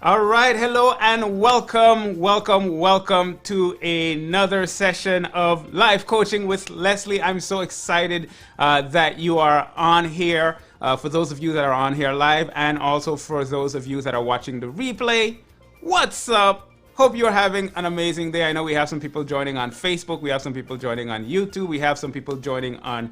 All right, hello and welcome to another session of live coaching with Leslie. I'm so excited that you are on here. For those of you that are on here live, and also for those of you that are watching the replay, what's up? Hope you're having an amazing day. I know we have some people joining on Facebook, we have some people joining on YouTube, we have some people joining on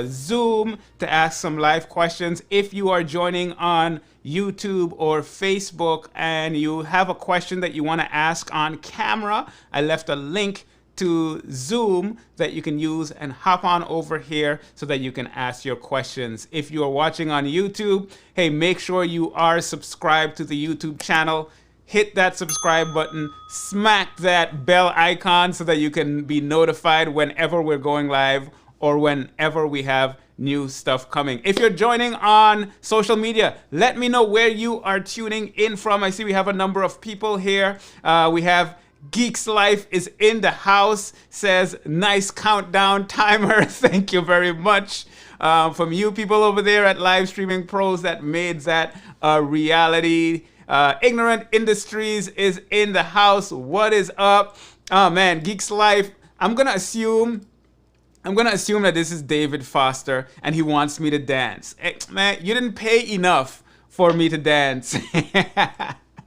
Zoom to ask some live questions. If you are joining on YouTube or Facebook and you have a question that you want to ask on camera, I left a link to Zoom that you can use and hop on over here so that you can ask your questions. If you are watching on YouTube, hey, make sure you are subscribed to the YouTube channel. Hit that subscribe button, smack that bell icon so that you can be notified whenever we're going live or whenever we have new stuff coming. If you're joining on social media, let me know where you are tuning in from. I see we have a number of people here. We have Geeks Life is in the house, says nice countdown timer. Thank you very much. From you people over there at Live Streaming Pros that made that a reality. Ignorant Industries is in the house. What is up? Oh man, Geeks Life. I'm gonna assume that this is David Foster and he wants me to dance. Hey, man, you didn't pay enough for me to dance.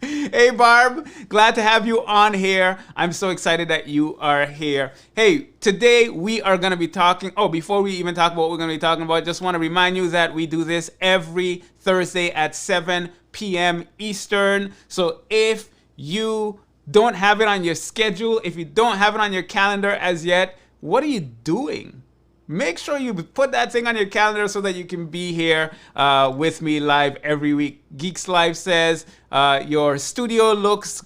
Hey Barb, glad to have you on here. I'm so excited that you are here. Hey, today we are going to be talking, before we even talk about what we're going to be talking about, just want to remind you that we do this every Thursday at 7 p.m. Eastern. So if you don't have it on your schedule, if you don't have it on your calendar as yet, what are you doing? Make sure you put that thing on your calendar so that you can be here with me live every week. Geeks Live says, your studio looks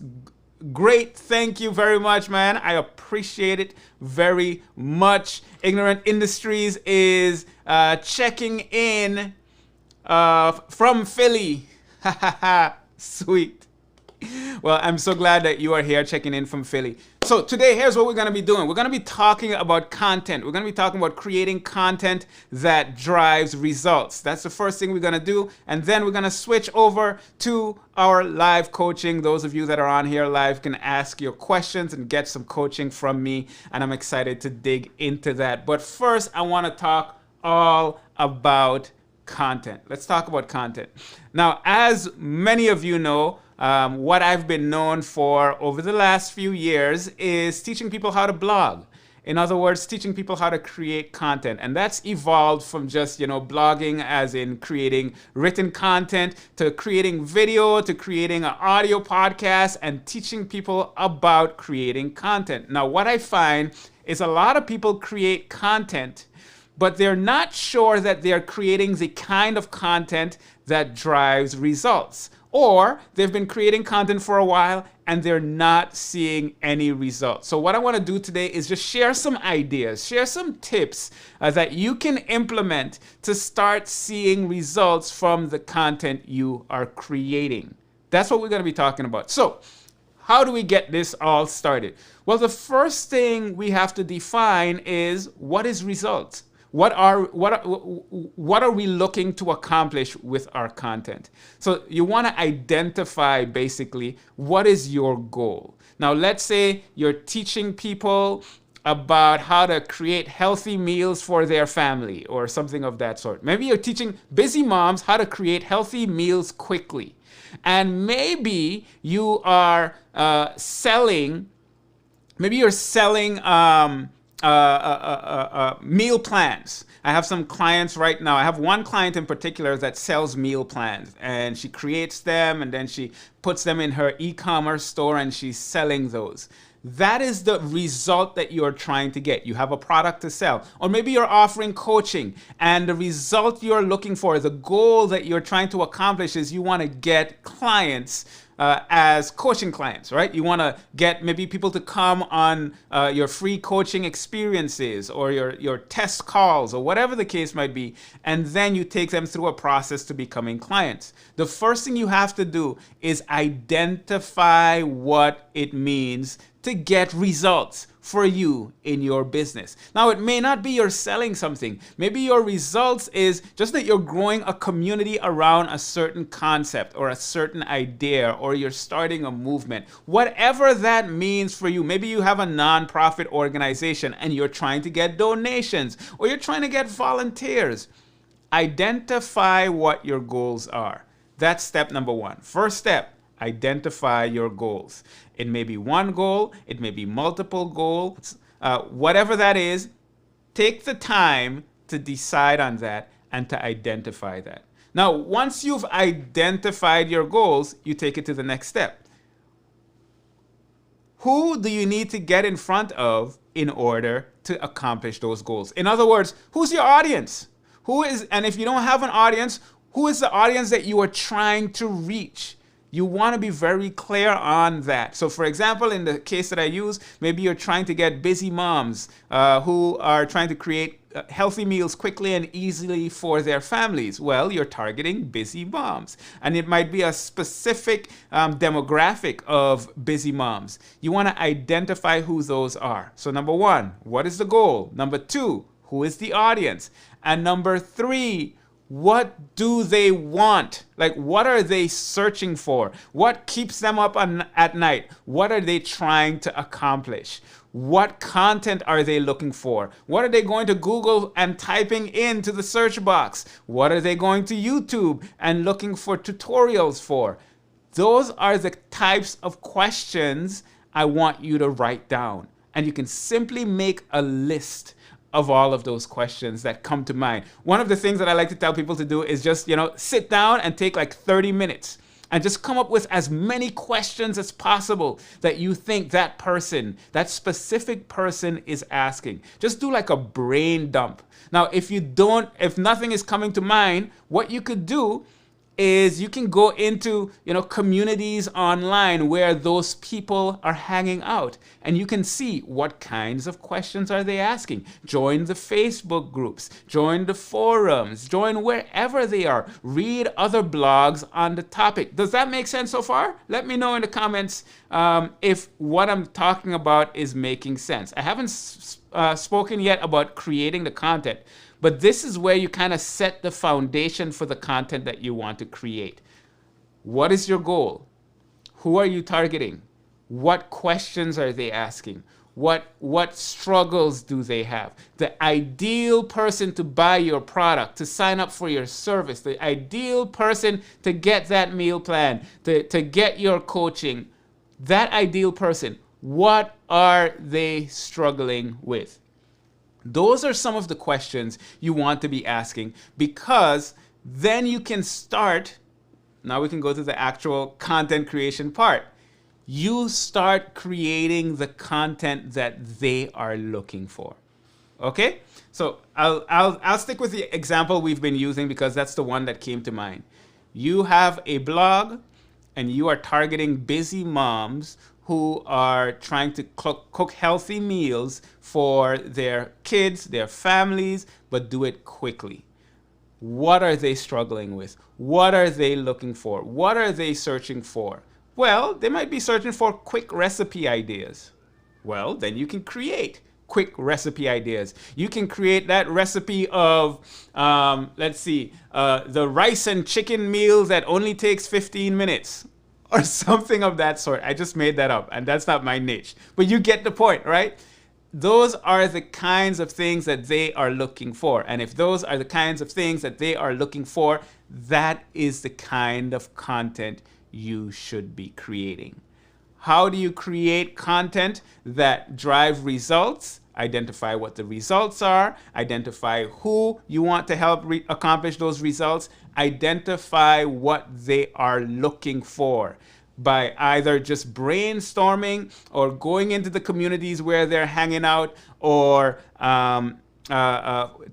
great. Thank you very much, man. I appreciate it very much. Ignorant Industries is checking in from Philly. Sweet. Well, I'm so glad that you are here checking in from Philly. So today, here's what we're going to be doing. We're going to be talking about content. We're going to be talking about creating content that drives results. That's the first thing we're going to do. And then we're going to switch over to our live coaching. Those of you that are on here live can ask your questions and get some coaching from me. And I'm excited to dig into that. But first, I want to talk all about content. Let's talk about content. Now, as many of you know, what I've been known for over the last few years is teaching people how to blog. In other words, teaching people how to create content. And that's evolved from just, blogging as in creating written content to creating video to creating an audio podcast and teaching people about creating content. Now, what I find is a lot of people create content, but they're not sure that they're creating the kind of content that drives results. Or they've been creating content for a while and they're not seeing any results. So what I want to do today is just share some ideas, share some tips that you can implement to start seeing results from the content you are creating. That's what we're going to be talking about. So how do we get this all started? Well, the first thing we have to define is what is results? What are we looking to accomplish with our content? So you want to identify basically what is your goal. Now, let's say you're teaching people about how to create healthy meals for their family or something of that sort. Maybe you're teaching busy moms how to create healthy meals quickly. And maybe you are selling meal plans. I have some clients right now. I have one client in particular that sells meal plans, and she creates them and then she puts them in her e-commerce store and she's selling those. That is the result that you're trying to get. You have a product to sell, or maybe you're offering coaching and the result you're looking for, the goal that you're trying to accomplish is you want to get clients as coaching clients, right? You want to get maybe people to come on your free coaching experiences or your test calls or whatever the case might be, and then you take them through a process to becoming clients. The first thing you have to do is identify what it means to get results for you in your business. Now, it may not be you're selling something. Maybe your results is just that you're growing a community around a certain concept or a certain idea, or you're starting a movement. Whatever that means for you. Maybe you have a nonprofit organization and you're trying to get donations, or you're trying to get volunteers. Identify what your goals are. That's step number one. First step, identify your goals. It may be one goal, it may be multiple goals, whatever that is, take the time to decide on that and to identify that. Now, once you've identified your goals, you take it to the next step. Who do you need to get in front of in order to accomplish those goals? In other words, who's your audience? And if you don't have an audience, who is the audience that you are trying to reach? You want to be very clear on that. So for example, in the case that I use, maybe you're trying to get busy moms who are trying to create healthy meals quickly and easily for their families. Well, you're targeting busy moms. And it might be a specific demographic of busy moms. You want to identify who those are. So number one, what is the goal? Number two, who is the audience? And number three, what do they want? Like, what are they searching for? What keeps them up at night? What are they trying to accomplish? What content are they looking for? What are they going to Google and typing into the search box? What are they going to YouTube and looking for tutorials for? Those are the types of questions I want you to write down. And you can simply make a list of all of those questions that come to mind. One of the things that I like to tell people to do is just, sit down and take like 30 minutes and just come up with as many questions as possible that you think that that specific person is asking. Just do like a brain dump. Now, if nothing is coming to mind, what you could do is you can go into, communities online where those people are hanging out, and you can see what kinds of questions are they asking. Join the Facebook groups, join the forums, join wherever they are. Read other blogs on the topic. Does that make sense so far? Let me know in the comments if what I'm talking about is making sense. I haven't spoken yet about creating the content, but this is where you kind of set the foundation for the content that you want to create. What is your goal? Who are you targeting? What questions are they asking? What struggles do they have? The ideal person to buy your product, to sign up for your service, the ideal person to get that meal plan, to get your coaching, that ideal person, what are they struggling with? Those are some of the questions you want to be asking, because then you can start. Now we can go to the actual content creation part. You start creating the content that they are looking for. Okay? So I'll stick with the example we've been using because that's the one that came to mind. You have a blog and you are targeting busy moms who are trying to cook healthy meals for their kids, their families, but do it quickly. What are they struggling with? What are they looking for? What are they searching for? Well, they might be searching for quick recipe ideas. Well, then you can create quick recipe ideas. You can create that recipe of, the rice and chicken meal that only takes 15 minutes. Or something of that sort. I just made that up, and that's not my niche. But you get the point, right? Those are the kinds of things that they are looking for. And if those are the kinds of things that they are looking for, that is the kind of content you should be creating. How do you create content that drive results? Identify what the results are, identify who you want to help accomplish those results, identify what they are looking for by either just brainstorming or going into the communities where they're hanging out, or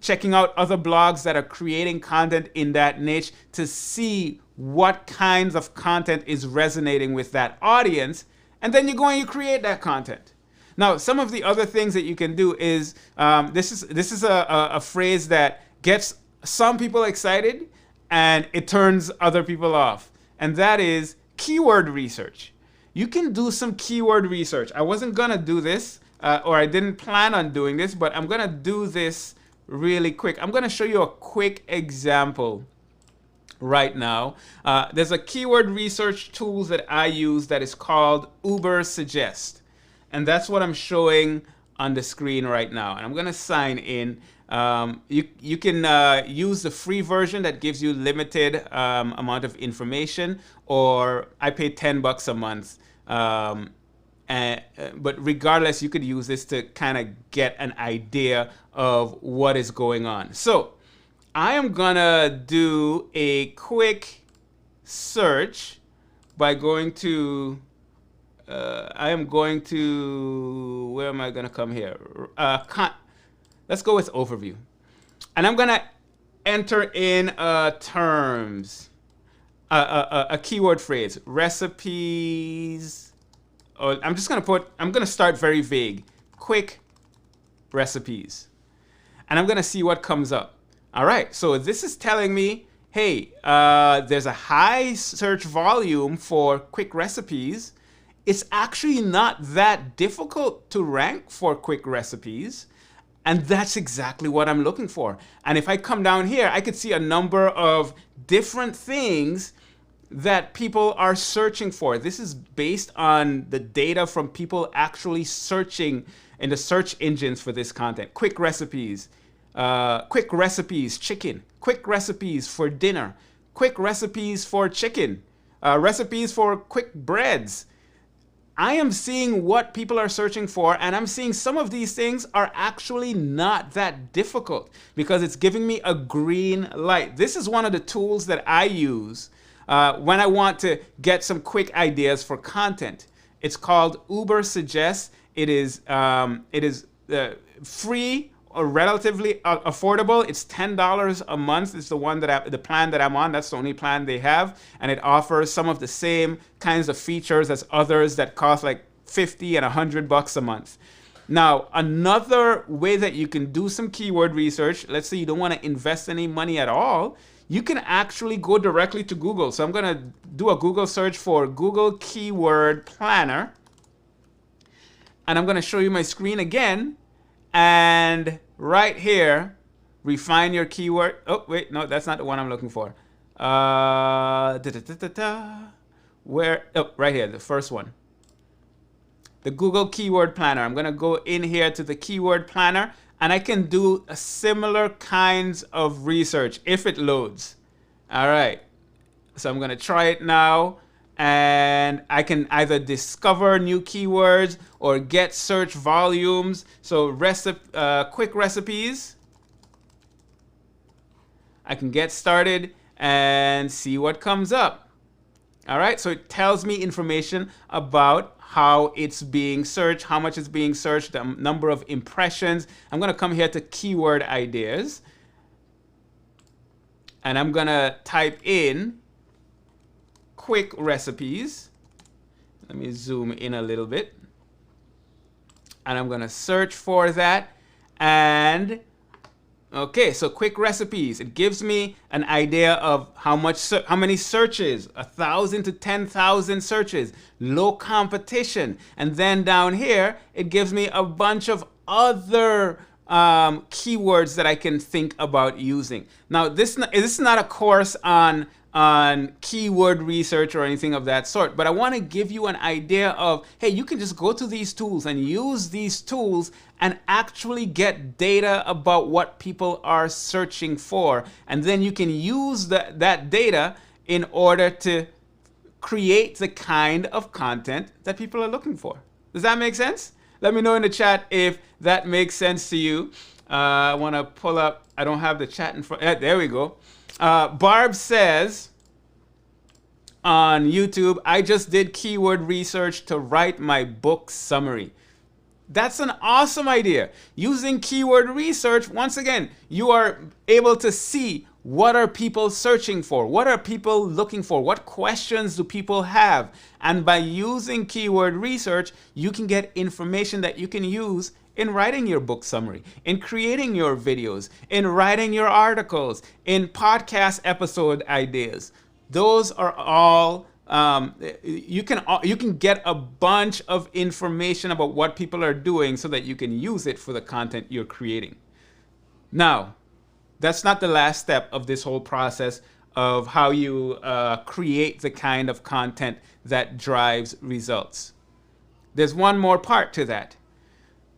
checking out other blogs that are creating content in that niche to see what kinds of content is resonating with that audience, and then you go and you create that content. Now, some of the other things that you can do is, this is a phrase that gets some people excited and it turns other people off. And that is keyword research. You can do some keyword research. I wasn't gonna do this or I didn't plan on doing this, but I'm going to do this really quick. I'm going to show you a quick example right now. There's a keyword research tool that I use that is called Ubersuggest. And that's what I'm showing on the screen right now. And I'm going to sign in. You can use the free version that gives you limited amount of information, or I pay $10 a month. But regardless, you could use this to kind of get an idea of what is going on. So I am gonna do a quick search by going to, where am I gonna come here? Let's go with overview. And I'm gonna enter in terms, a keyword phrase, recipes. Or I'm gonna start very vague, quick recipes. And I'm gonna see what comes up. All right, so this is telling me, hey, there's a high search volume for quick recipes. It's actually not that difficult to rank for quick recipes. And that's exactly what I'm looking for. And if I come down here, I could see a number of different things that people are searching for. This is based on the data from people actually searching in the search engines for this content. Quick recipes. Quick recipes chicken, quick recipes for dinner, quick recipes for chicken, recipes for quick breads. I am seeing what people are searching for, and I'm seeing some of these things are actually not that difficult because it's giving me a green light. This is one of the tools that I use when I want to get some quick ideas for content. It's called Ubersuggest. It is free or relatively affordable. It's $10 a month. It's the plan that I'm on. That's the only plan they have, and it offers some of the same kinds of features as others that cost like $50 and $100 a month. Now, another way that you can do some keyword research, let's say you don't want to invest any money at all, you can actually go directly to Google. So I'm going to do a Google search for Google Keyword Planner, and I'm going to show you my screen again. And right here, refine your keyword. Oh, wait, no, that's not the one I'm looking for. Where? Oh, right here, the first one. The Google Keyword Planner. I'm going to go in here to the Keyword Planner, and I can do a similar kinds of research if it loads. All right. So I'm going to try it now. And I can either discover new keywords or get search volumes. So quick recipes. I can get started and see what comes up. All right, so it tells me information about how it's being searched, how much it's being searched, the number of impressions. I'm going to come here to keyword ideas. And I'm going to type in quick recipes. Let me zoom in a little bit. And I'm going to search for that. And okay, so quick recipes. It gives me an idea of how many searches, 1,000 to 10,000 searches, low competition. And then down here, it gives me a bunch of other keywords that I can think about using. Now, this is not a course on keyword research or anything of that sort, but I want to give you an idea of, hey, you can just go to these tools and use these tools and actually get data about what people are searching for, and then you can use that data in order to create the kind of content that people are looking for. Does that make sense? Let me know in the chat if that makes sense to you. I want to pull up, I don't have the chat in front. There we go. Barb says on YouTube, I just did keyword research to write my book summary. That's an awesome idea. Using keyword research, once again, you are able to see what are people searching for, what are people looking for, what questions do people have. And by using keyword research, you can get information that you can use in writing your book summary, in creating your videos, in writing your articles, in podcast episode ideas. Those are all you can get a bunch of information about what people are doing so that you can use it for the content you're creating. Now, that's not the last step of this whole process of how you create the kind of content that drives results. There's one more part to that.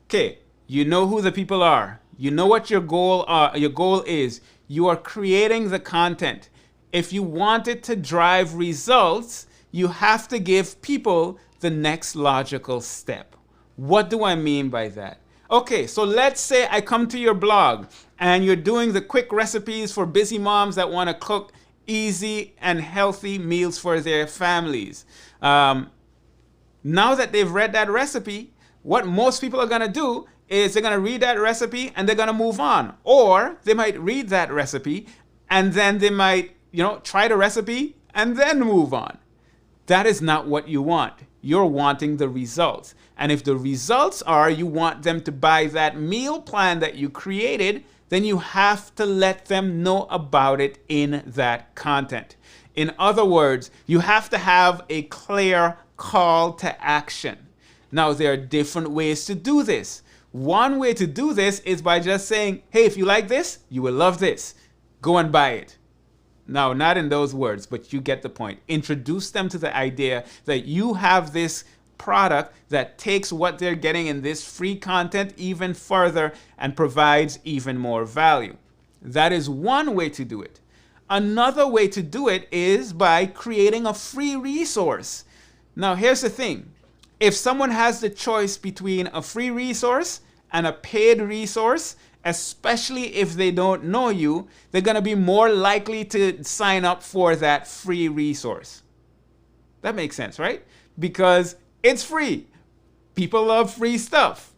Okay, you know who the people are. You know what your goal is. You are creating the content. If you want it to drive results, you have to give people the next logical step. What do I mean by that? Okay, so let's say I come to your blog and you're doing the quick recipes for busy moms that want to cook easy and healthy meals for their families. Now that they've read that recipe, what most people are going to do is they're going to read that recipe and they're going to move on. Or they might read that recipe and then they might, try the recipe and then move on. That is not what you want. You're wanting the results. And if the results are you want them to buy that meal plan that you created, then you have to let them know about it in that content. In other words, you have to have a clear call to action. Now, there are different ways to do this. One way to do this is by just saying, hey, if you like this, you will love this. Go and buy it. Now, not in those words, but you get the point. Introduce them to the idea that you have this product that takes what they're getting in this free content even further and provides even more value. That is one way to do it. Another way to do it is by creating a free resource. Now, here's the thing. If someone has the choice between a free resource and a paid resource, especially if they don't know you, they're going to be more likely to sign up for that free resource. That makes sense, right? Because it's free. People love free stuff.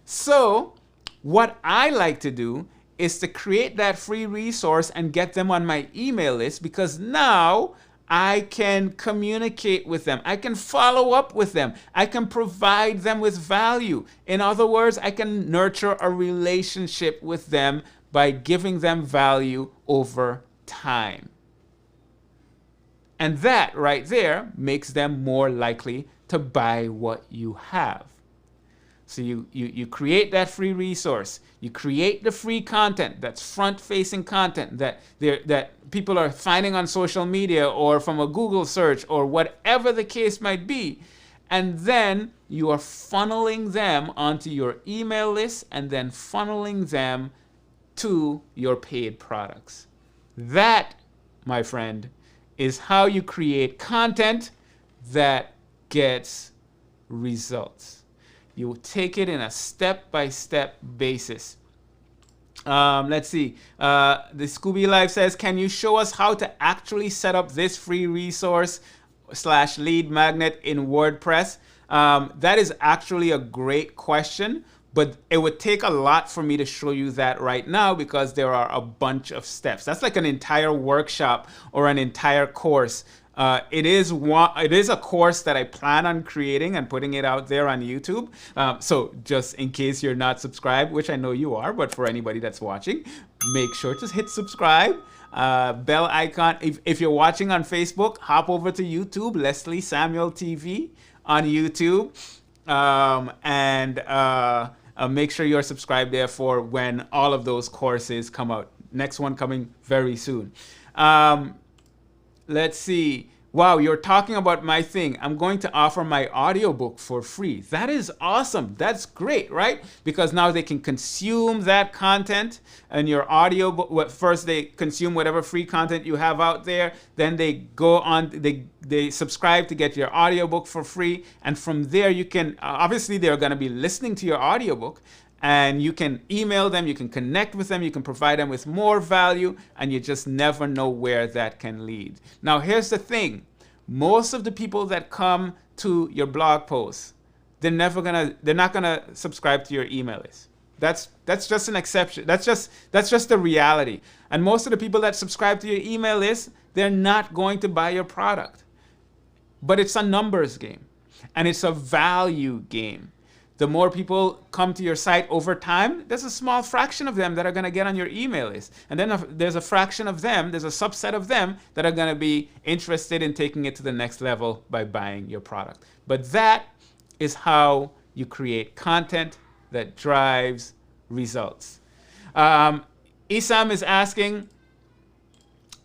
So what I like to do is to create that free resource and get them on my email list, because now I can communicate with them. I can follow up with them. I can provide them with value. In other words, I can nurture a relationship with them by giving them value over time. And that right there makes them more likely to buy what you have. So you create that free resource. You create the free content that's front-facing content that people are finding on social media or from a Google search or whatever the case might be. And then you are funneling them onto your email list and then funneling them to your paid products. That, my friend, is how you create content that gets results. You take it in a step-by-step basis. Let's see. The Scooby Live says, can you show us how to actually set up this free resource / lead magnet in WordPress? That is actually a great question, but it would take a lot for me to show you that right now because there are a bunch of steps. That's like an entire workshop or an entire course. It is a course that I plan on creating and putting it out there on YouTube. So just in case you're not subscribed, which I know you are, but for anybody that's watching, make sure to hit subscribe. Bell icon. If you're watching on Facebook, hop over to YouTube, Leslie Samuel TV on YouTube, and make sure you're subscribed there for when all of those courses come out. Next one coming very soon. Let's see. Wow, you're talking about my thing. I'm going to offer my audiobook for free. That is awesome. That's great, right? Because now they can consume that content and your audiobook. First, they consume whatever free content you have out there. Then they go on, they subscribe to get your audiobook for free. And from there, you can, obviously, they're going to be listening to your audiobook. And you can email them, you can connect with them, you can provide them with more value, and you just never know where that can lead. Now, here's the thing. Most of the people that come to your blog posts, they're not gonna subscribe to your email list. That's just an exception. That's just the reality. And most of the people that subscribe to your email list, they're not going to buy your product. But it's a numbers game, and it's a value game. the more people come to your site over time, there's a small fraction of them that are going to get on your email list. And then there's a fraction of them, there's a subset of them that are going to be interested in taking it to the next level by buying your product. But that is how you create content that drives results. Isam is asking,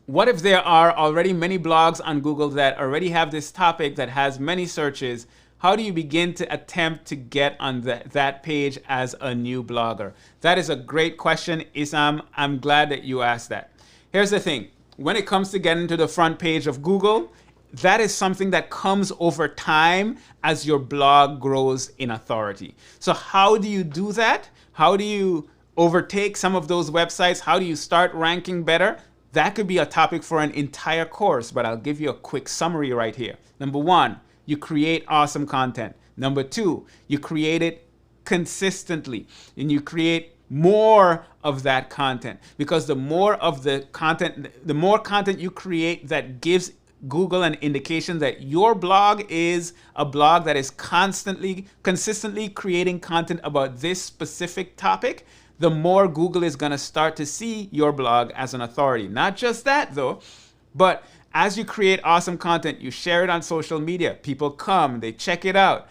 what if there are already many blogs on Google that already have this topic that has many searches? How do you begin to attempt to get on that page as a new blogger? That is a great question, Isam. I'm glad that you asked that. Here's the thing. When it comes to getting to the front page of Google, that is something that comes over time as your blog grows in authority. So how do you do that? How do you overtake some of those websites? How do you start ranking better? That could be a topic for an entire course, but I'll give you a quick summary right here. Number one, you create awesome content. Number two, you create it consistently, and you create more of that content, because the more of the content, the more content you create that gives Google an indication that your blog is a blog that is consistently creating content about this specific topic, the more Google is going to start to see your blog as an authority. Not just that though, but as you create awesome content, you share it on social media. People come, they check it out.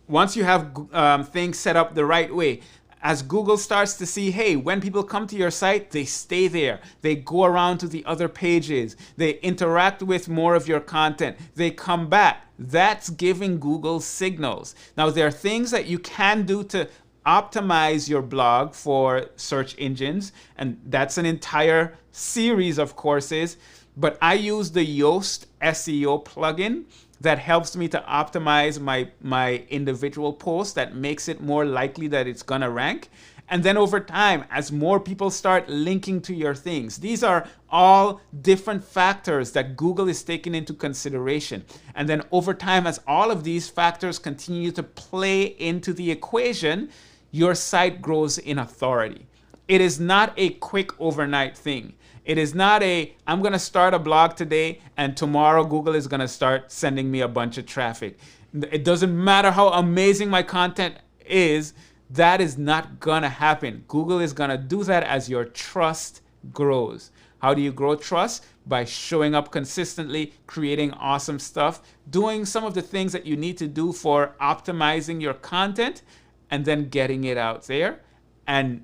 Once you have things set up the right way, as Google starts to see, hey, when people come to your site, they stay there. They go around to the other pages. They interact with more of your content. They come back. That's giving Google signals. Now, there are things that you can do to optimize your blog for search engines, and that's an entire series of courses. But I use the Yoast SEO plugin that helps me to optimize my individual post, that makes it more likely that it's gonna rank. And then over time, as more people start linking to your things, these are all different factors that Google is taking into consideration. And then over time, as all of these factors continue to play into the equation, your site grows in authority. It is not a quick overnight thing. It is not I'm going to start a blog today and tomorrow Google is going to start sending me a bunch of traffic. It doesn't matter how amazing my content is, that is not going to happen. Google is going to do that as your trust grows. How do you grow trust? By showing up consistently, creating awesome stuff, doing some of the things that you need to do for optimizing your content, and then getting it out there. And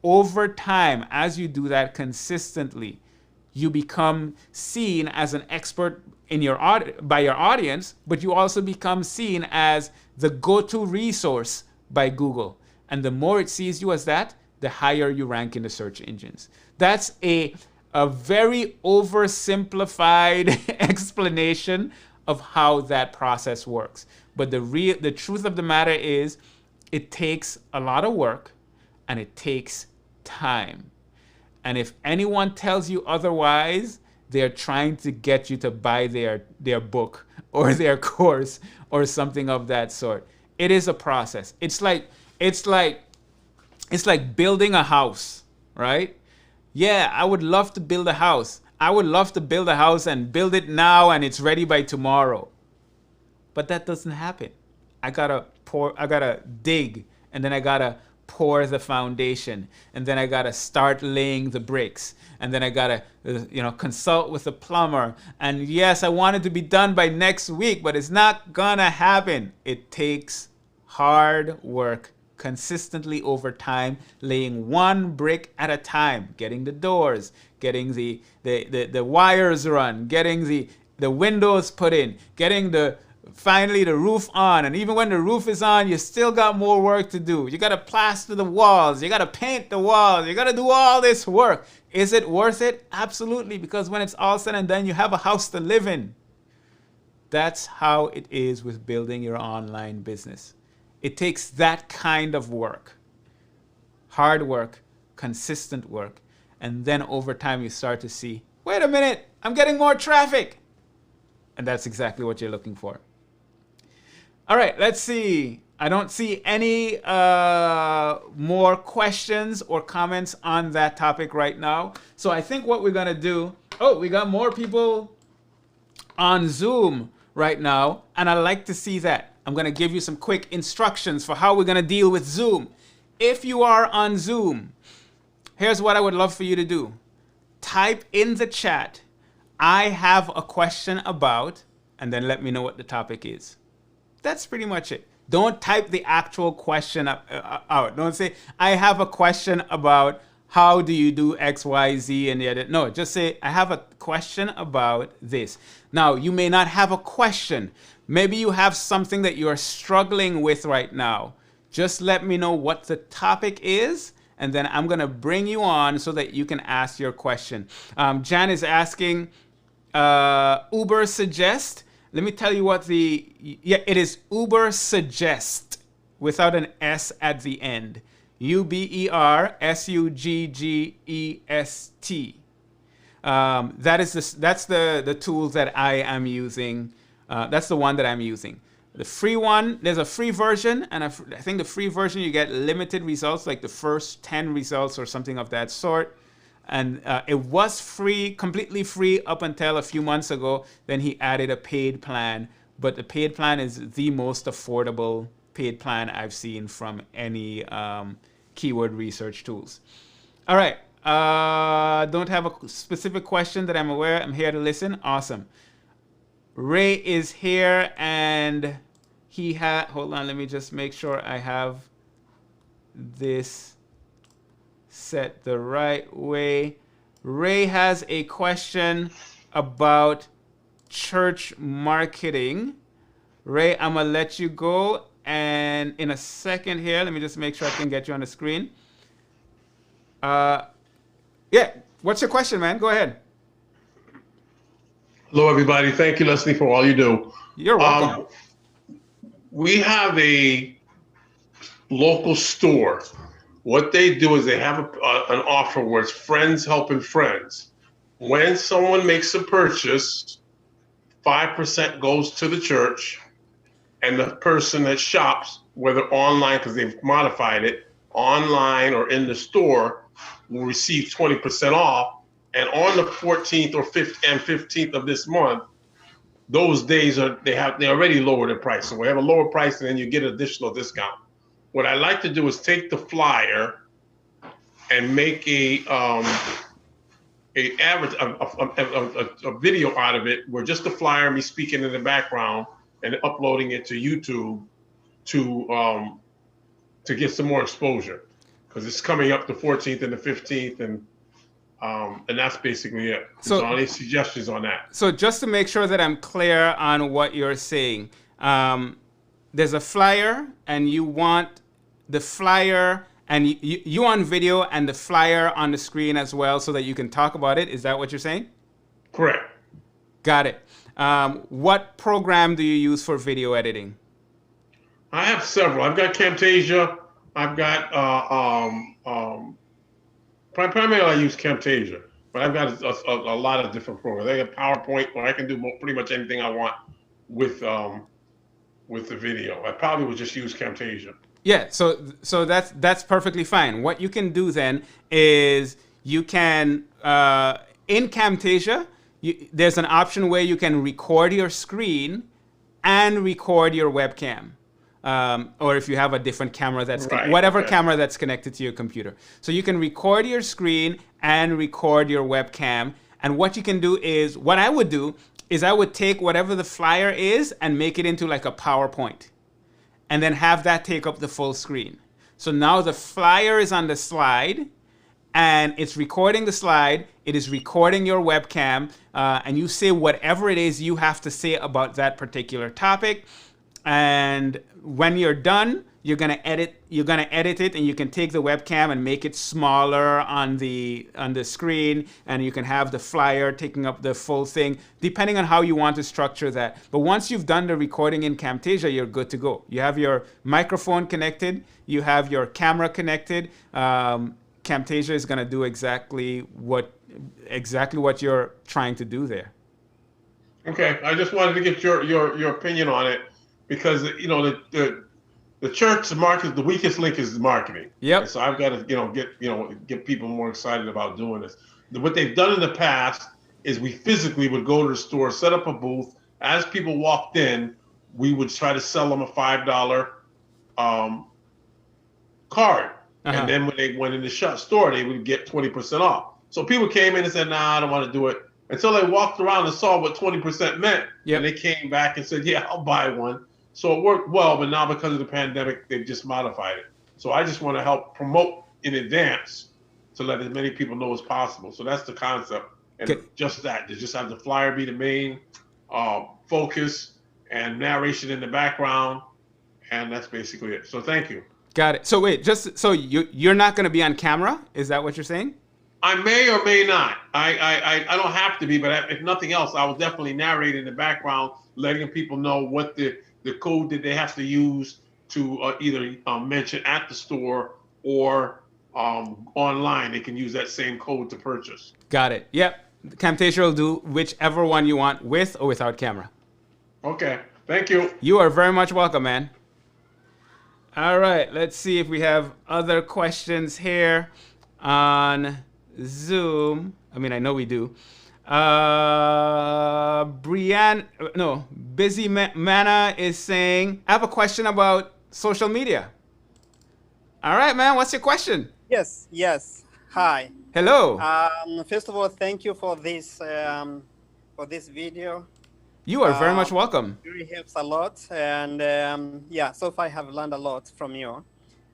over time, as you do that consistently, you become seen as an expert in by your audience, but you also become seen as the go-to resource by Google. And the more it sees you as that, the higher you rank in the search engines. That's a very oversimplified explanation of how that process works. But the truth of the matter is, it takes a lot of work and it takes time. And if anyone tells you otherwise, they're trying to get you to buy their book or their course or something of that sort. It is a process. It's like building a house, right? Yeah, I would love to build a house. I would love to build a house and build it now and it's ready by tomorrow. But that doesn't happen. I gotta dig, and then I gotta pour the foundation, and then I gotta start laying the bricks, and then I gotta consult with the plumber. And yes, I want it to be done by next week, but it's not gonna happen. It takes hard work consistently over time, laying one brick at a time, getting the doors, getting the wires run, getting the windows put in, getting finally the roof on. And even when the roof is on, you still got more work to do. You got to plaster the walls, you got to paint the walls, you got to do all this work. Is it worth it? Absolutely, because when it's all said and done, you have a house to live in. That's how it is with building your online business. It takes that kind of work. Hard work, consistent work, and then over time you start to see, wait a minute, I'm getting more traffic. And that's exactly what you're looking for. All right, let's see. I don't see any more questions or comments on that topic right now. So I think what we're gonna do, we got more people on Zoom right now, and I like to see that. I'm going to give you some quick instructions for how we're going to deal with Zoom. If you are on Zoom, here's what I would love for you to do. Type in the chat, I have a question about, and then let me know what the topic is. That's pretty much it. Don't type the actual question out. Don't say, I have a question about how do you do X, Y, Z, and the other. No, just say, I have a question about this. Now, you may not have a question. Maybe you have something that you are struggling with right now. Just let me know what the topic is, and then I'm going to bring you on so that you can ask your question. Jan is asking, Uber suggest. Let me tell you what it is Uber suggest without an S at the end. UberSuggest. That's the tool that I am using. That's the one that I'm using. The free one, there's a free version, and I think the free version you get limited results, like the first 10 results or something of that sort. And it was free, completely free up until a few months ago. Then he added a paid plan, but the paid plan is the most affordable paid plan I've seen from any keyword research tools. All right, don't have a specific question that I'm aware. I'm here to listen. Awesome. Ray is here, and he had, hold on, let me just make sure I have this set the right way. Ray has a question about church marketing. Ray, I'm gonna let you go, and in a second here, let me just make sure I can get you on the screen. Yeah, what's your question, man? Go ahead. Hello, everybody. Thank you, Leslie, for all you do. You're welcome. We have a local store. What they do is they have an offer where it's friends helping friends. When someone makes a purchase, 5% goes to the church, and the person that shops, whether online, because they've modified it, online or in the store, will receive 20% off. And on the 14th or 15th of this month, those days they already lowered the price. So we have a lower price, and then you get an additional discount. What I like to do is take the flyer and make a video out of it, where just the flyer, me speaking in the background, and uploading it to YouTube to get some more exposure, because it's coming up the 14th and the 15th, and that's basically it. So any suggestions on that? So just to make sure that I'm clear on what you're saying, there's a flyer, and you want the flyer, and you on video and the flyer on the screen as well, so that you can talk about it. Is that what you're saying? Correct. Got it. What program do you use for video editing? I have several. I've got Camtasia. I've got primarily I use Camtasia, but I've got a lot of different programs. I got PowerPoint, where I can do pretty much anything I want with the video. I probably would just use Camtasia. Yeah, so that's perfectly fine. What you can do then is you can in Camtasia, there's an option where you can record your screen and record your webcam. Or if you have a different camera that's camera that's connected to your computer. So you can record your screen and record your webcam. And what you can do is, what I would do is I would take whatever the flyer is and make it into like a PowerPoint, and then have that take up the full screen. So now the flyer is on the slide, and it's recording the slide. It is recording your webcam, and you say whatever it is you have to say about that particular topic. And when you're done, you're gonna edit it, and you can take the webcam and make it smaller on the screen, and you can have the flyer taking up the full thing, depending on how you want to structure that. But once you've done the recording in Camtasia, you're good to go. You have your microphone connected, you have your camera connected. Camtasia is gonna do exactly what you're trying to do there. Okay, I just wanted to get your opinion on it, because the church market, the weakest link is the marketing. Yep. And so I've got to get people more excited about doing this. What they've done in the past is we physically would go to the store, set up a booth. As people walked in, we would try to sell them a $5 card. And then when they went in the store, they would get 20% off. So people came in and said, nah, I don't want to do it. Until they walked around and saw what 20% meant. And they came back and said, yeah, I'll buy one. So it worked well, but now because of the pandemic, they've just modified it. So I just want to help promote in advance to let as many people know as possible. So that's the concept. And just that, to just have the flyer be the main focus and narration in the background. And that's basically it. So thank you. Got it. So wait, just so you're not going to be on camera? Is that what you're saying? I may or may not. I don't have to be, but if nothing else, I will definitely narrate in the background, letting people know what the code that they have to use to either mention at the store or online. They can use that same code to purchase. Got it. Yep. Camtasia will do whichever one you want, with or without camera. Okay. Thank you. You are very much welcome, man. All right. Let's see if we have other questions here on Zoom. I mean, I know we do. Busy Mana is saying, I have a question about social media. All right, man. What's your question? Yes. Hi. Hello. First of all, thank you for this video. You are very much welcome. It really helps a lot, and so far I have learned a lot from you.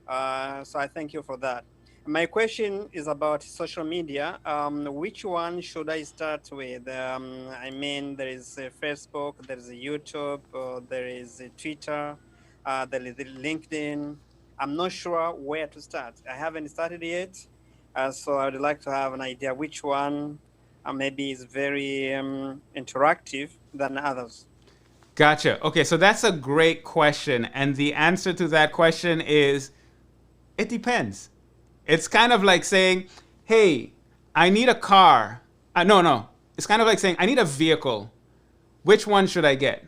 So I thank you for that. My question is about social media. Which one should I start with? I mean, there is Facebook, there is YouTube, there is Twitter, there is LinkedIn. I'm not sure where to start. I haven't started yet, so I would like to have an idea which one maybe is very interactive than others. Gotcha. Okay, so that's a great question, and the answer to that question is, it depends. It's kind of like saying, hey, I need a car. No. It's kind of like saying, I need a vehicle. Which one should I get?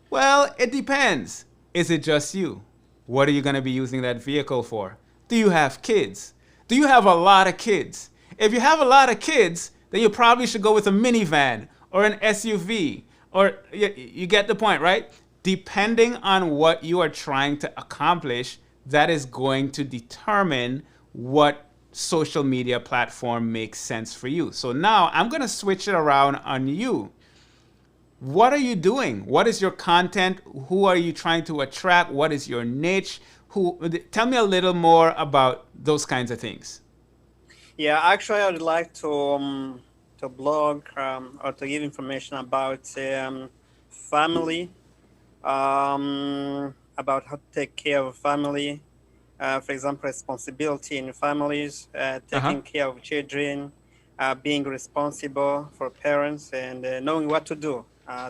Well, it depends. Is it just you? What are you going to be using that vehicle for? Do you have kids? Do you have a lot of kids? If you have a lot of kids, then you probably should go with a minivan or an SUV. Or you get the point, right? Depending on what you are trying to accomplish, that is going to determine what social media platform makes sense for you. So now I'm going to switch it around on you. What are you doing? What is your content? Who are you trying to attract? What is your niche? Tell me a little more about those kinds of things. Yeah, actually, I would like to blog or to give information about family, about how to take care of family, for example, responsibility in families, taking care of children, being responsible for parents, and knowing what to do.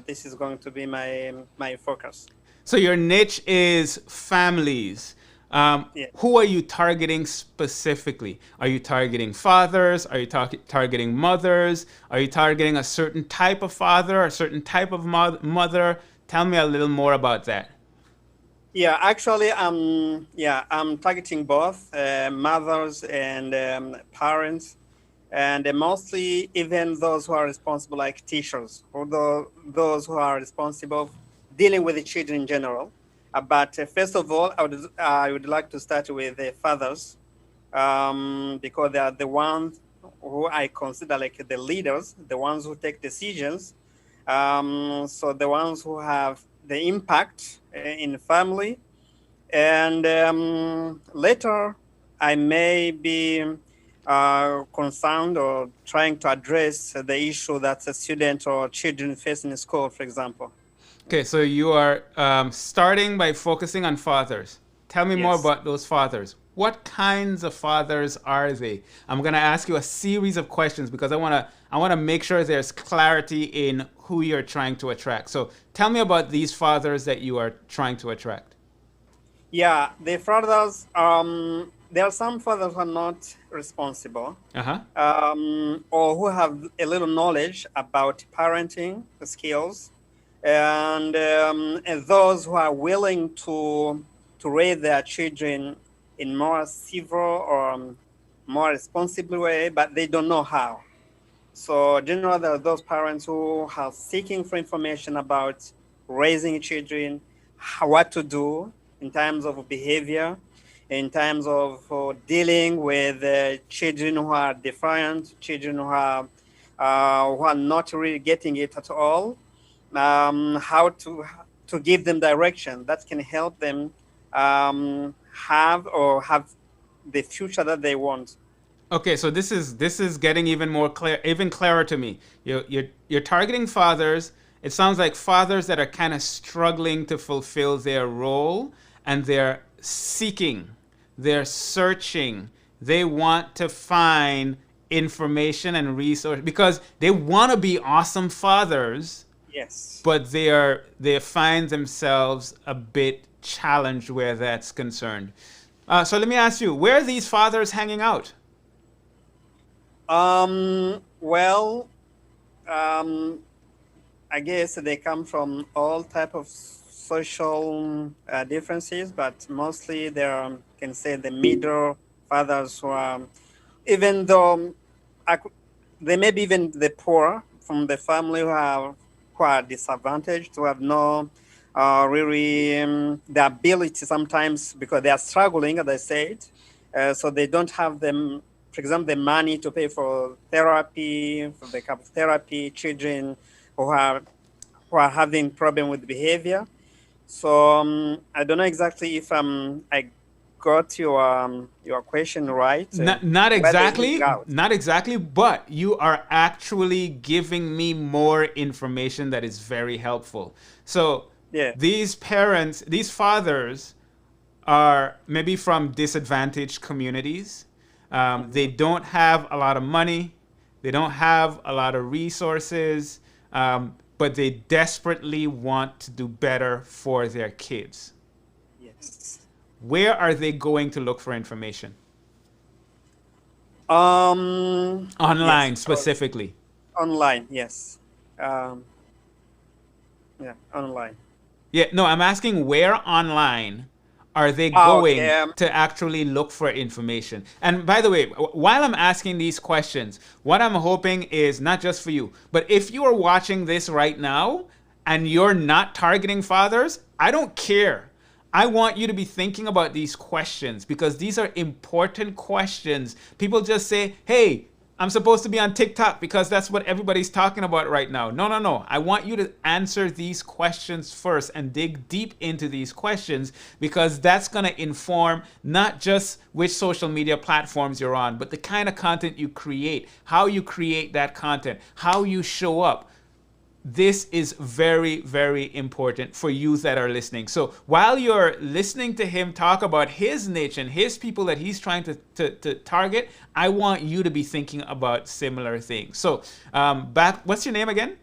This is going to be my focus. So your niche is families. Who are you targeting specifically? Are you targeting fathers? Are you targeting mothers? Are you targeting a certain type of father, a certain type of mother? Tell me a little more about that. Yeah, actually, I'm targeting both mothers and parents, and mostly even those who are responsible, like teachers, or those who are responsible dealing with the children in general. But first of all, I would like to start with the fathers, because they are the ones who I consider like the leaders, the ones who take decisions. So the ones who have the impact in the family. And later, I may be concerned or trying to address the issue that a student or children face in school, for example. Okay, so you are starting by focusing on fathers. Tell me more about those fathers. What kinds of fathers are they? I'm going to ask you a series of questions because I want to make sure there's clarity in who you're trying to attract. So tell me about these fathers that you are trying to attract. Yeah, the fathers, there are some fathers who are not responsible, or who have a little knowledge about parenting skills, and those who are willing to raise their children in more civil or more responsible way, but they don't know how. So generally, there are those parents who are seeking for information about raising children, what to do in terms of behavior, in terms of dealing with children who are defiant, children who are not really getting it at all, how to give them direction that can help them have the future that they want. Okay, so this is getting even more clear, even clearer to me. You're targeting fathers. It sounds like fathers that are kind of struggling to fulfill their role, and they're seeking, they're searching, they want to find information and resource because they want to be awesome fathers, Yes. but they find themselves a bit challenged where that's concerned. So let me ask you, where are these fathers hanging out? Well, um, I guess they come from all type of social differences, but mostly they're, can say, the middle fathers who are, even though they may be even the poor from the family who are disadvantaged, who have no really the ability sometimes because they are struggling, as I said, so they don't have them, for example, the money to pay for therapy, for the kind of therapy, children who are who are having problem with behavior. So I don't know exactly if I got your question right. Not Where they hang exactly, out. not exactly, but you are actually giving me more information that is very helpful. So Yeah. these parents, these fathers are maybe from disadvantaged communities. They don't have a lot of money. They don't have a lot of resources, but they desperately want to do better for their kids. Yes. Where are they going to look for information? Online Yes. specifically. Online. Yes. Um, yeah. Online. Yeah, no, I'm asking where online are they Oh, going okay. to actually look for information? And by the way, while I'm asking these questions, what I'm hoping is not just for you, but if you are watching this right now and you're not targeting fathers, I don't care. I want you to be thinking about these questions because these are important questions. People just say, hey, I'm supposed to be on TikTok because that's what everybody's talking about right now. No, no, no. I want you to answer these questions first and dig deep into these questions because that's going to inform not just which social media platforms you're on, but the kind of content you create, how you create that content, how you show up. This is very, very important for you that are listening. So while you're listening to him talk about his niche and his people that he's trying to target, I want you to be thinking about similar things. So what's your name again?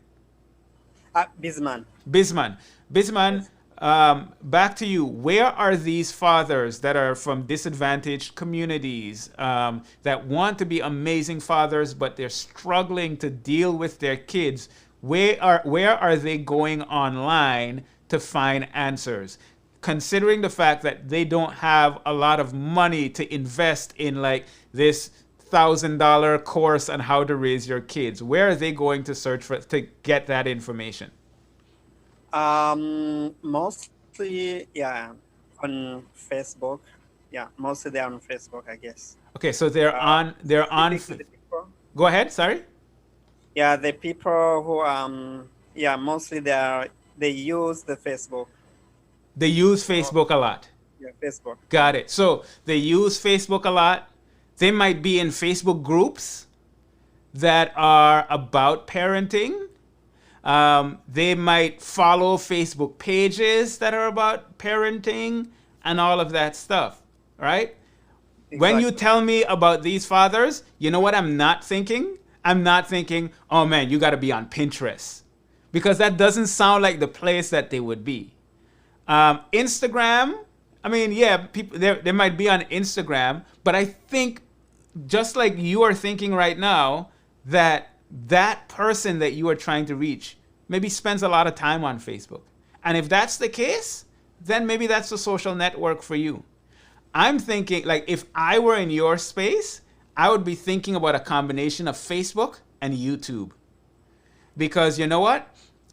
Bisman. Bisman. Bisman, Yes. back to you. Where are these fathers that are from disadvantaged communities that want to be amazing fathers, but they're struggling to deal with their kids? Where are they going online to find answers? Considering the fact that they don't have a lot of money to invest in like this $1,000 course on how to raise your kids, where are they going to search for to get that information? Mostly, yeah, on Facebook. Yeah, mostly they're on Facebook, I guess. Okay, so they're on. Typically the people. Go ahead. Sorry. Yeah, the people who yeah, mostly they use the Facebook. They use So Facebook a lot. yeah, Facebook. Got it. So they use Facebook a lot. They might be in Facebook groups that are about parenting. They might follow Facebook pages that are about parenting and all of that stuff, right? When you Exactly. tell me about these fathers, you know what I'm not thinking? I'm not thinking, oh man, you got to be on Pinterest. Because that doesn't sound like the place that they would be. Instagram, I mean, yeah, people they might be on Instagram, but I think just like you are thinking right now, that person that you are trying to reach maybe spends a lot of time on Facebook. And if that's the case, then maybe that's a social network for you. I'm thinking, like, if I were in your space, I would be thinking about a combination of Facebook and YouTube. Because you know what?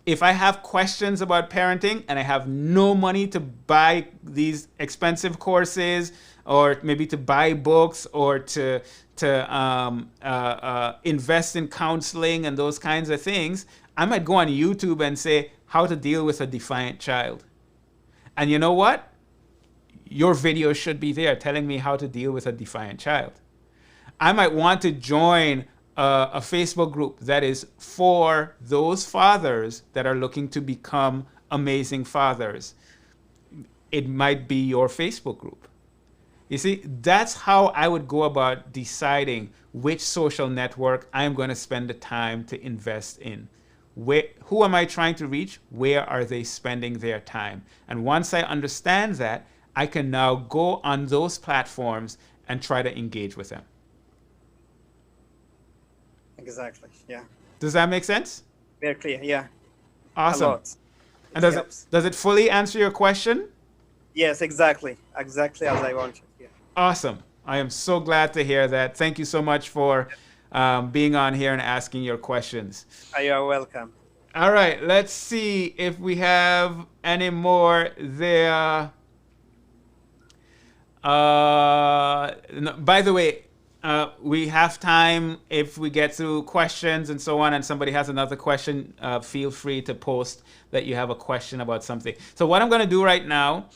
if I have questions about parenting and I have no money to buy these expensive courses, or maybe to buy books, or to invest in counseling and those kinds of things, I might go on YouTube and say, how to deal with a defiant child. And you know what? Your video should be there telling me how to deal with a defiant child. I might want to join a Facebook group that is for those fathers that are looking to become amazing fathers. It might be your Facebook group. You see, that's how I would go about deciding which social network I'm going to spend the time to invest in. Who am I trying to reach? Where are they spending their time? And once I understand that, I can now go on those platforms and try to engage with them. Exactly. Yeah. Does that make sense? Very clear. Yeah. Awesome. A lot. And does it fully answer your question? Yes, exactly. Exactly as I wanted. Yeah. Awesome. I am so glad to hear that. Thank you so much for being on here and asking your questions. You are welcome. All right. Let's see if we have any more there. By the way, we have time if we get through questions and so on, and somebody has another question, feel free to post that you have a question about something. So what I'm going to do right now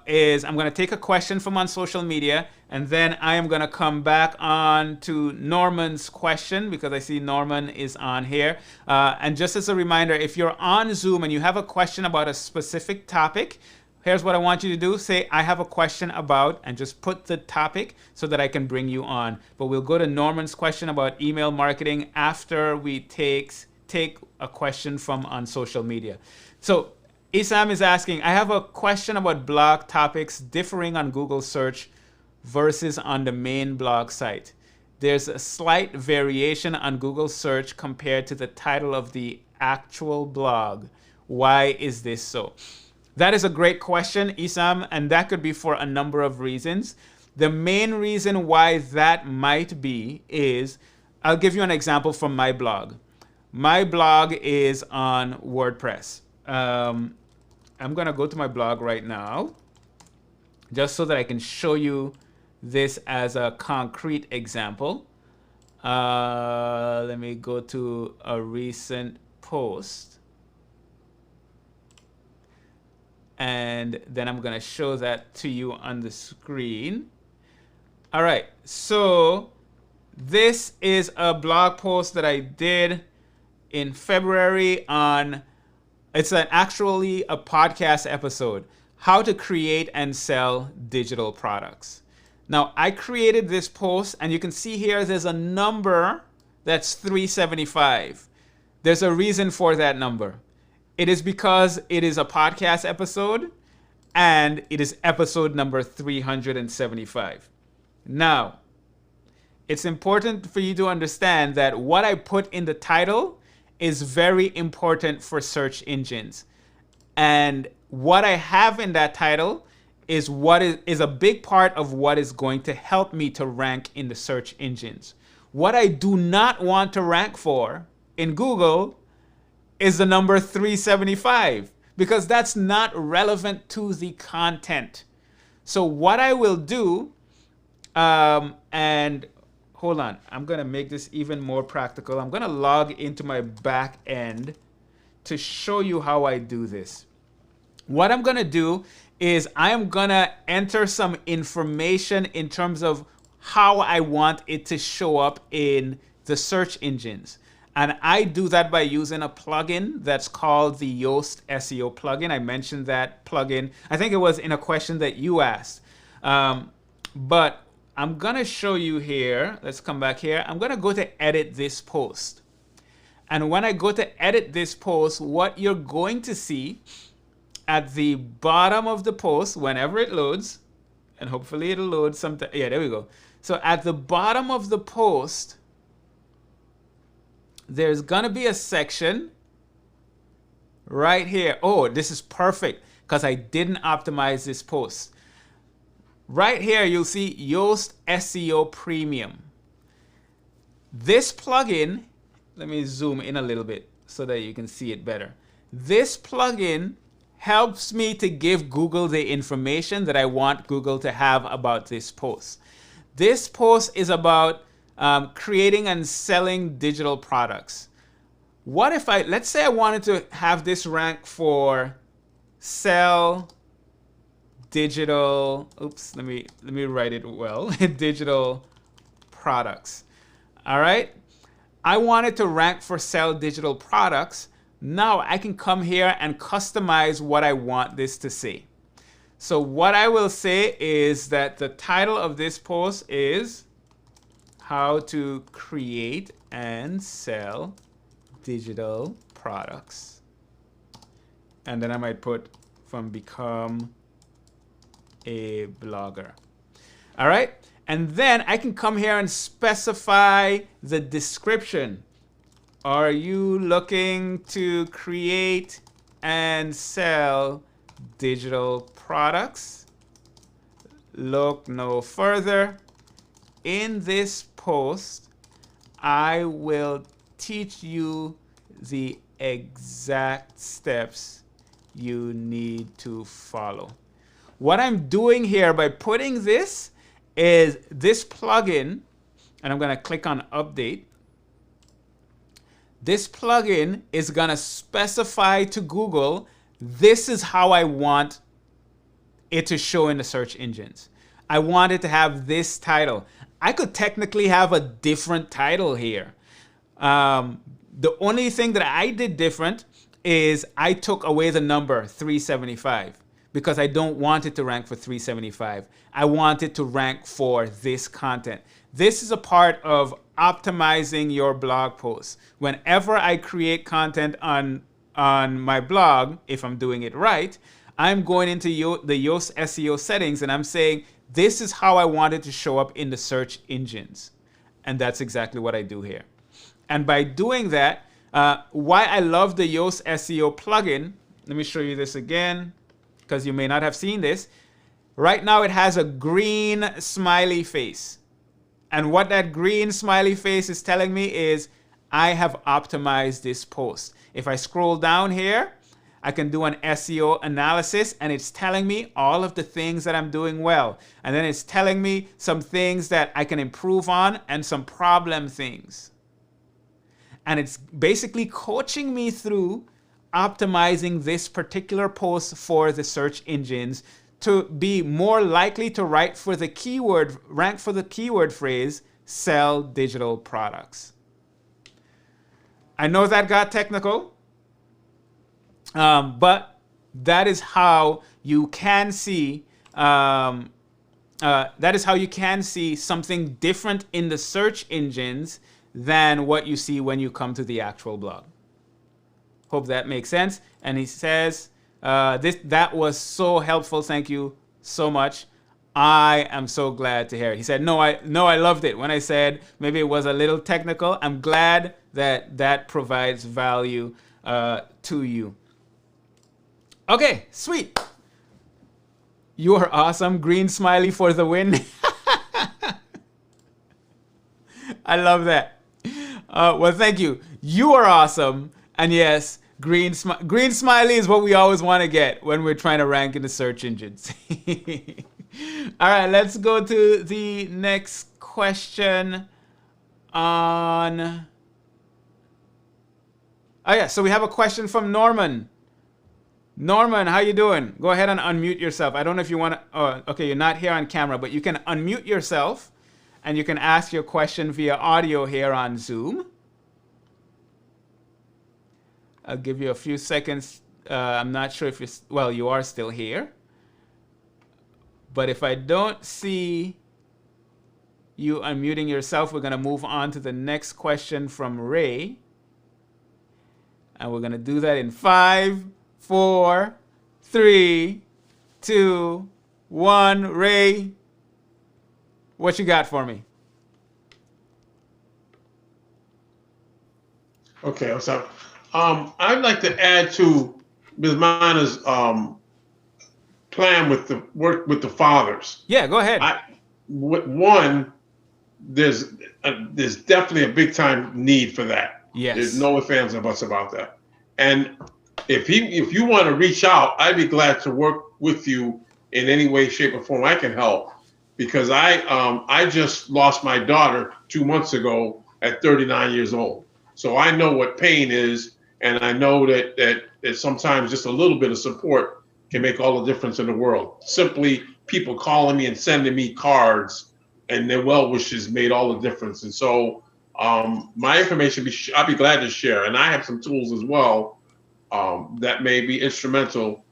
is I'm going to take a question from on social media, and then I am going to come back on to Norman's question, because I see Norman is on here. And just as a reminder, if you're on Zoom and you have a question about a specific topic, here's what I want you to do. Say, I have a question about, and just put the topic so that I can bring you on. But we'll go to Norman's question about email marketing after we take a question from on social media. So Isam is asking, I have a question about blog topics differing on Google search versus on the main blog site. There's a slight variation on Google search compared to the title of the actual blog. Why is this so? That is a great question, Isam, and that could be for a number of reasons. The main reason why that might be is, I'll give you an example from my blog. My blog is on WordPress. I'm going to go to my blog right now, just so that I can show you this as a concrete example. Let me go to a recent post. And then I'm going to show that to you on the screen. All right, so this is a blog post that I did in February on, it's actually a podcast episode, how to create and sell digital products. Now, I created this post, and you can see here there's a number that's 375. There's a reason for that number. It is because it is a podcast episode, and it is episode number 375. Now, it's important for you to understand that what I put in the title is very important for search engines. And what I have in that title is what is a big part of what is going to help me to rank in the search engines. What I do not want to rank for in Google is the number 375, because that's not relevant to the content. So what I will do, and hold on, I'm going to make this even more practical. I'm going to log into my back end to show you how I do this. What I'm going to do is I'm going to enter some information in terms of how I want it to show up in the search engines. And I do that by using a plugin that's called the Yoast SEO plugin. I mentioned that plugin. I think it was in a question that you asked. But I'm going to show you here. Let's come back here. I'm going to go to edit this post. And when I go to edit this post, what you're going to see at the bottom of the post, whenever it loads, and hopefully it'll load sometime. Yeah, there we go. So at the bottom of the post, there's gonna be a section right here. Oh, this is perfect because I didn't optimize this post. Right here, you'll see Yoast SEO Premium. This plugin let me zoom in a little bit so that you can see it better. This plugin helps me to give Google the information that I want Google to have about this post. This post is about creating and selling digital products. What if let's say I wanted to have this rank for sell digital, oops, let me write it well, digital products. All right. I wanted to rank for sell digital products. Now I can come here and customize what I want this to say. So what I will say is that the title of this post is how to create and sell digital products. And then I might put from become a blogger. All right. And then I can come here and specify the description. Are you looking to create and sell digital products? Look no further. In this post, I will teach you the exact steps you need to follow. What I'm doing here by putting this is this plugin, and I'm going to click on update. This plugin is going to specify to Google, this is how I want it to show in the search engines. I want it to have this title. I could technically have a different title here. The only thing that I did different is I took away the number 375 because I don't want it to rank for 375. I want it to rank for this content. This is a part of optimizing your blog posts. Whenever I create content on my blog, if I'm doing it right, I'm going into the Yoast SEO settings and I'm saying, this is how I want it to show up in the search engines. And that's exactly what I do here. And by doing that, why I love the Yoast SEO plugin, let me show you this again, because you may not have seen this. Right now it has a green smiley face. And what that green smiley face is telling me is I have optimized this post. If I scroll down here, I can do an SEO analysis and it's telling me all of the things that I'm doing well. And then it's telling me some things that I can improve on and some problem things. And it's basically coaching me through optimizing this particular post for the search engines to be more likely to rank for the keyword phrase, sell digital products. I know that got technical, but that is how you can see something different in the search engines than what you see when you come to the actual blog. Hope that makes sense. And he says, that was so helpful. Thank you so much. I am so glad to hear it. He said, no, I loved it. When I said maybe it was a little technical, I'm glad that provides value to you. Okay, sweet. You are awesome. Green smiley for the win. I love that. Well, thank you. You are awesome. And yes, green smiley is what we always want to get when we're trying to rank in the search engines. All right, let's go to the next question on... Oh yeah, so we have a question from Norman. Norman, how you doing? Go ahead and unmute yourself. I don't know if you want to... Oh, okay, you're not here on camera, but you can unmute yourself and you can ask your question via audio here on Zoom. I'll give you a few seconds. I'm not sure if you're... Well, you are still here. But if I don't see you unmuting yourself, we're going to move on to the next question from Ray. And we're going to do that in 5, 4, 3, 2, 1. Ray, what you got for me? Okay, what's up? I'd like to add to Ms. Mana's plan with the work with the fathers. Yeah, go ahead. One, there's definitely a big time need for that. Yes. There's no ifs, ands, or buts about that. And if you want to reach out, I'd be glad to work with you in any way, shape, or form I can help. Because I just lost my daughter 2 months ago at 39 years old. So I know what pain is, and I know that sometimes just a little bit of support can make all the difference in the world. Simply people calling me and sending me cards and their well wishes made all the difference. And so my information, I'd be glad to share. And I have some tools as well that may be instrumental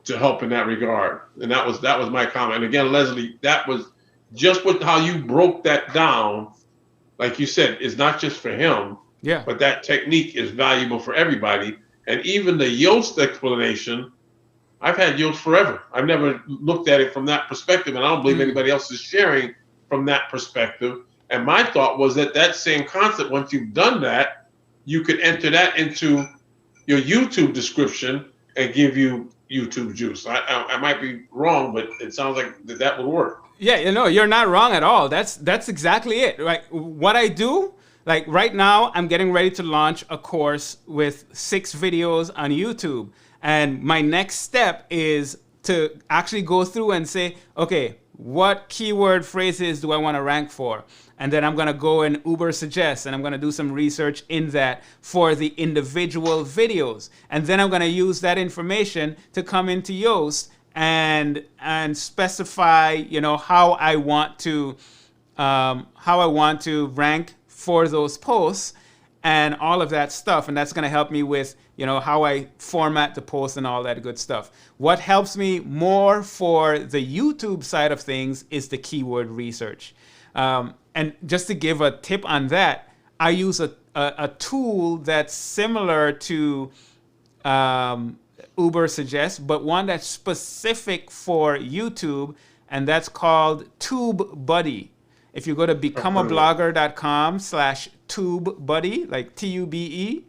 to help in that regard. And that was my comment. And again, Leslie, that was just how you broke that down. Like you said, it's not just for him, Yeah. but that technique is valuable for everybody. And even the Yoast explanation, I've had Yoast forever. I've never looked at it from that perspective, and I don't believe anybody else is sharing from that perspective. And my thought was that same concept, once you've done that, you could enter that into your YouTube description and give you YouTube juice. I might be wrong, but it sounds like that would work. Yeah, you're not wrong at all. That's exactly it. Like what I do, like right now, I'm getting ready to launch a course with 6 videos on YouTube. And my next step is to actually go through and say, okay, what keyword phrases do I want to rank for? And then I'm going to go in Ubersuggest and I'm going to do some research in that for the individual videos. And then I'm going to use that information to come into Yoast and specify, how I want to rank for those posts and all of that stuff. And that's going to help me with, how I format the post and all that good stuff. What helps me more for the YouTube side of things is the keyword research. And just to give a tip on that, I use a tool that's similar to Ubersuggest, but one that's specific for YouTube, and that's called TubeBuddy. If you go to becomeablogger.com/TubeBuddy, like TubeBuddy,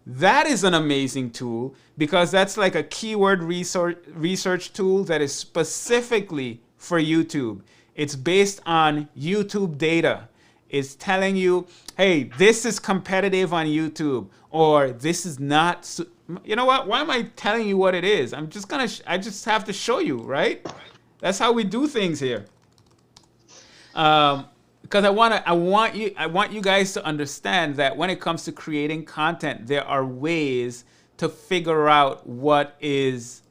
that is an amazing tool because that's like a keyword research tool that is specifically for YouTube. It's based on YouTube data. It's telling you, hey, this is competitive on YouTube, or this is not. You know what? Why am I telling you what it is? I just have to show you, right? That's how we do things here. Because I want you guys to understand that when it comes to creating content, there are ways to figure out what is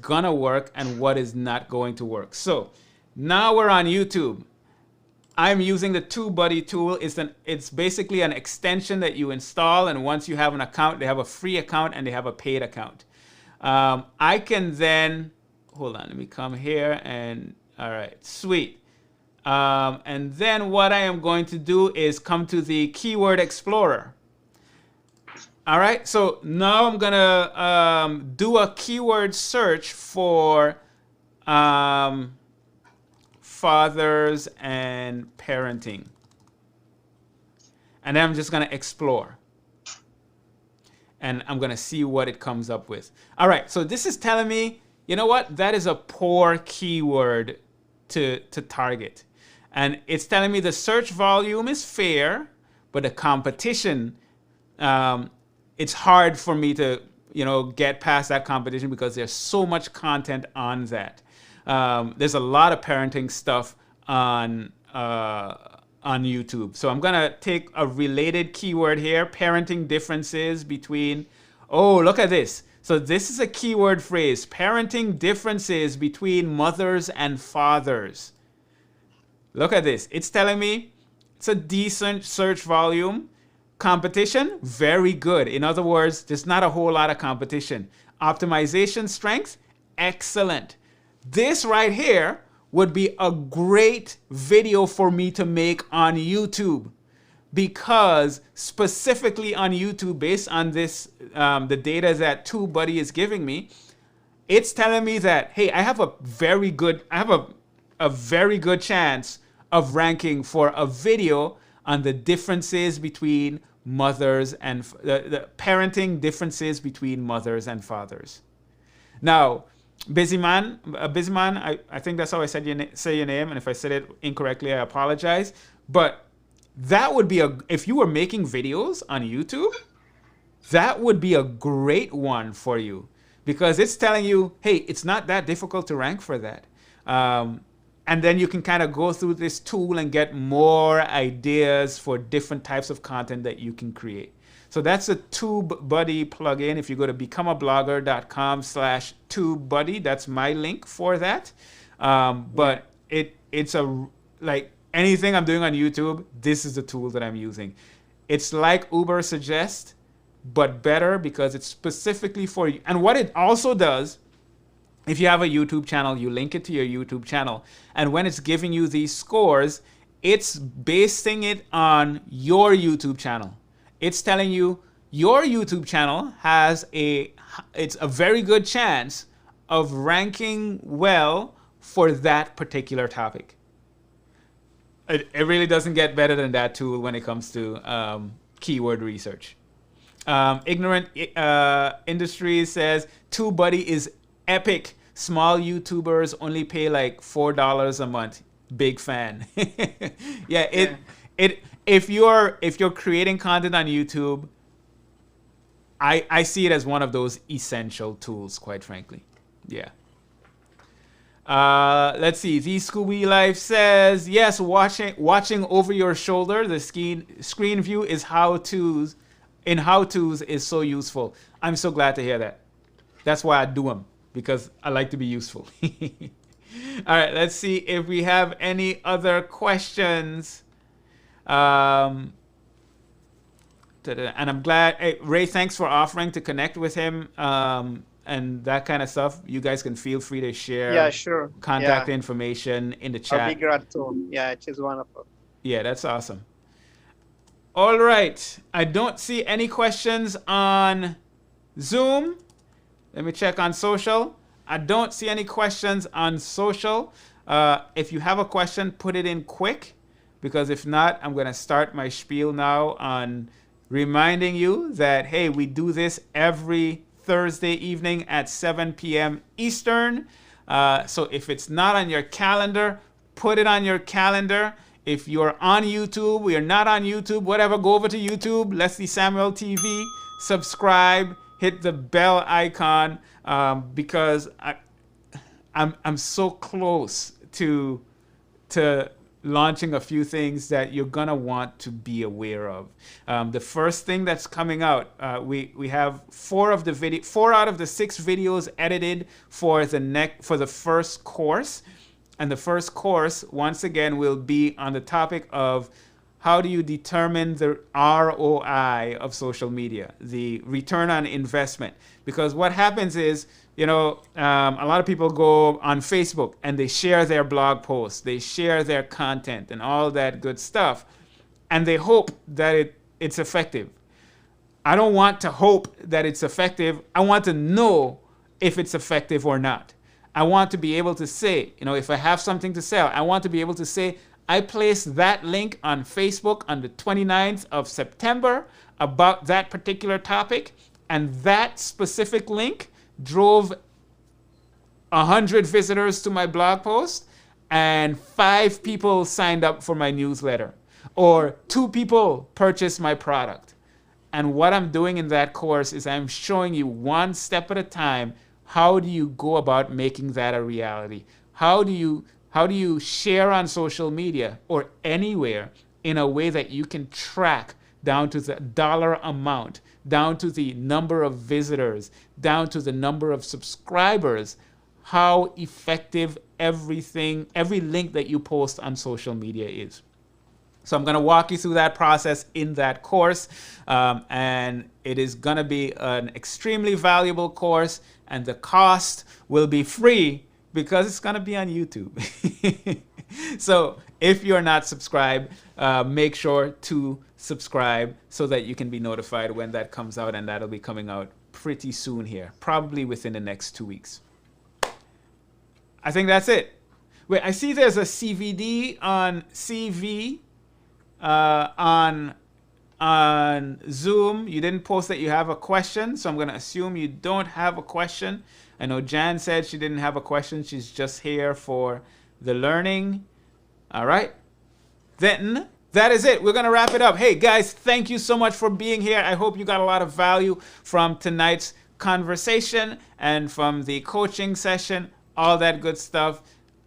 gonna work and what is not going to work. So now we're on YouTube. I'm using the TubeBuddy tool. It's basically an extension that you install, and once you have an account, they have a free account and they have a paid account. I can then, hold on, let me come here and, all right, sweet. And then what I am going to do is come to the Keyword Explorer. All right, so now I'm gonna do a keyword search for fathers and parenting. And then I'm just gonna explore. And I'm gonna see what it comes up with. All right, so this is telling me, you know what? That is a poor keyword to target. And it's telling me the search volume is fair, but the competition, it's hard for me to, get past that competition because there's so much content on that. There's a lot of parenting stuff on YouTube. So I'm gonna take a related keyword here, parenting differences between, oh, look at this. So this is a keyword phrase, parenting differences between mothers and fathers. Look at this. It's telling me it's a decent search volume. Competition, very good. In other words, there's not a whole lot of competition. Optimization strength, excellent. This right here would be a great video for me to make on YouTube, because specifically on YouTube, based on this, the data that TubeBuddy is giving me, it's telling me that, hey, I have a very good chance of ranking for a video on the differences between mothers and the parenting differences between mothers and fathers. Now, Busyman, I think that's how I say your name, and if I said it incorrectly, I apologize. But that would be if you were making videos on YouTube, that would be a great one for you, because it's telling you, hey, it's not that difficult to rank for that. And then you can kind of go through this tool and get more ideas for different types of content that you can create. So that's a TubeBuddy plugin. If you go to becomeablogger.com/TubeBuddy, that's my link for that. But it's like anything I'm doing on YouTube, this is the tool that I'm using. It's like Uber Suggest, but better, because it's specifically for you. And what it also does, if you have a YouTube channel, you link it to your YouTube channel. And when it's giving you these scores, it's basing it on your YouTube channel. It's telling you your YouTube channel it's a very good chance of ranking well for that particular topic. It really doesn't get better than that tool when it comes to keyword research. Ignorant Industries says, TubeBuddy is epic. Small YouTubers only pay like $4 a month. Big fan. If you're creating content on YouTube, I see it as one of those essential tools, quite frankly. Yeah. Let's see. The Scooby Life says, yes, watching over your shoulder, the screen view is how-tos is so useful. I'm so glad to hear that. That's why I do them, because I like to be useful. All right, let's see if we have any other questions. And I'm glad, hey, Ray, thanks for offering to connect with him and that kind of stuff. You guys can feel free to share contact information in the chat. I'll be glad to. Yeah, it is wonderful. Yeah, that's awesome. All right. I don't see any questions on Zoom. Let me check on social. I don't see any questions on social. If you have a question, put it in quick, because if not, I'm going to start my spiel now on reminding you that, hey, we do this every Thursday evening at 7 p.m. Eastern. So if it's not on your calendar, put it on your calendar. If you're on YouTube, we are not on YouTube, whatever, go over to YouTube, Leslie Samuel TV, subscribe, hit the bell icon, because I'm so close to launching a few things that you're gonna want to be aware of. The first thing that's coming out, we have 4 out of the 6 videos edited for the first course. And the first course, once again, will be on the topic of how do you determine the ROI of social media, the return on investment. Because what happens is, a lot of people go on Facebook and they share their blog posts, they share their content and all that good stuff, and they hope that it's effective. I don't want to hope that it's effective. I want to know if it's effective or not. I want to be able to say, if I have something to sell, I want to be able to say, I placed that link on Facebook on the 29th of September about that particular topic, and that specific link drove 100 visitors to my blog post, and 5 people signed up for my newsletter, or 2 people purchased my product. And what I'm doing in that course is I'm showing you one step at a time, how do you go about making that a reality? How do you share on social media or anywhere in a way that you can track down to the dollar amount, down to the number of visitors, down to the number of subscribers, how effective every link that you post on social media is. So I'm going to walk you through that process in that course, and it is going to be an extremely valuable course, and the cost will be free because it's going to be on YouTube. So if you're not subscribed, make sure to subscribe so that you can be notified when that comes out, and that'll be coming out pretty soon here, probably within the next 2 weeks. I think that's it. Wait, I see there's a CVD on CV on Zoom. You didn't post that you have a question, so I'm going to assume you don't have a question. I know Jan said she didn't have a question. She's just here for the learning. All right. Then that is it. We're going to wrap it up. Hey, guys, thank you so much for being here. I hope you got a lot of value from tonight's conversation and from the coaching session, all that good stuff.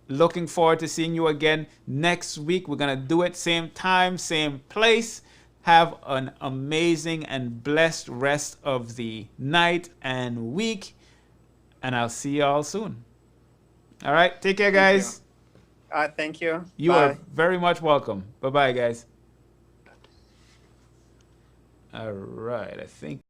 Looking forward to seeing you again next week. We're going to do it same time, same place. Have an amazing and blessed rest of the night and week. And I'll see you all soon. All right. Take care, guys. Thank you. You are very much welcome. Bye-bye, guys. All right. I think.